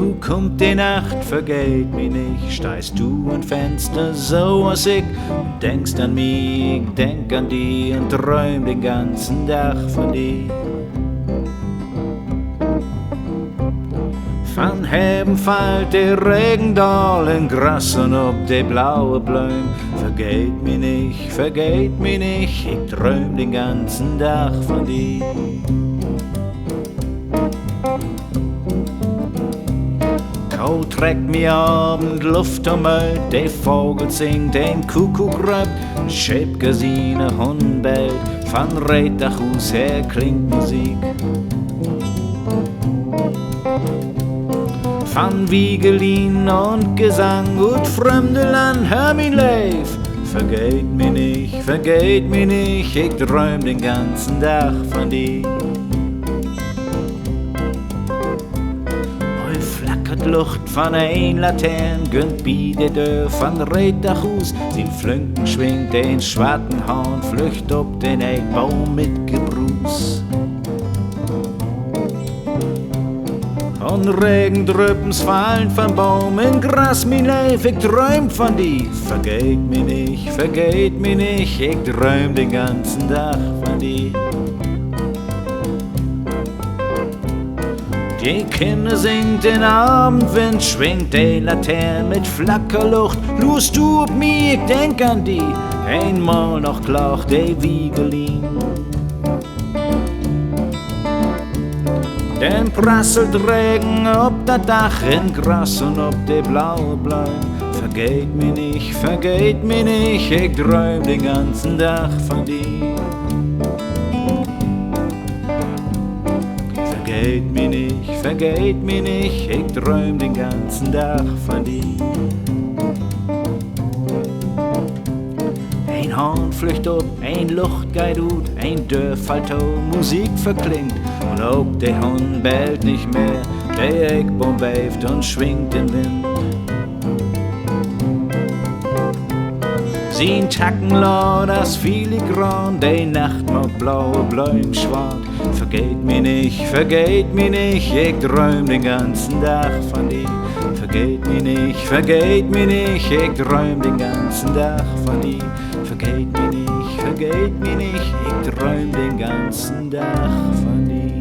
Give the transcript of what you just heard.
Nu kommt die Nacht, vergeht mir nicht, stehst du am Fenster so als ich und denkst an mich, ich denk an die und träum den ganzen Tag von dir. Van Heben fällt der Regendal in Gras und ob die blaue Blume. Vergeht mir nicht, ich träum den ganzen Tag von dir. Kau trägt mir Abend Luft umhüllt, der Vogel singt, den Kuckuck rappt, Schäbgesine Hund bellt, von Reetdachhaus her klingt Musik. Van Wiegelin und Gesang und fremde Land, hör mein Leif. Vergeht mir nicht, ich träum den ganzen Tag von dir. Heu flackert Luft von ein Latern, gönnt bei der Tür von Reetdachhaus. Sin Flünken schwingt den schwarzen Hahn, flücht ob den Eidbaum mit Gebrus. Und Regendrüppens fallen vom Baum in Gras, mein Leif, ich träum von dir. Vergeht mir nicht, ich träum den ganzen Tag von dir. Die Kinder singt den Abendwind, schwingt die Laterne mit Flackerlucht. Lust du ob mir, ich denk an die, einmal noch klar die Wiegelin. Den prasselt Regen ob das Dach in Gras und ob die blaue Blume. Vergeht mir nicht, ich träum den ganzen Tag von dir. Vergeht mir nicht, ich träum den ganzen Tag von dir. Ein Hahn flücht ob, ein Lucht geht ut, ein Dörr fällt auf, Musik verklingt. Und auch der Hund bellt nicht mehr, der Eckbaum beeft und schwingt den Wind. Sin Tacken laut, das Filigran, die Nacht macht blaue Blumen schwarz. Vergeht mir nicht, ich träum den ganzen Tag von dir. Vergeht mir nicht, ich träum den ganzen Tag von dir. Vergeht mir nicht, ich träum den ganzen Tag von dir.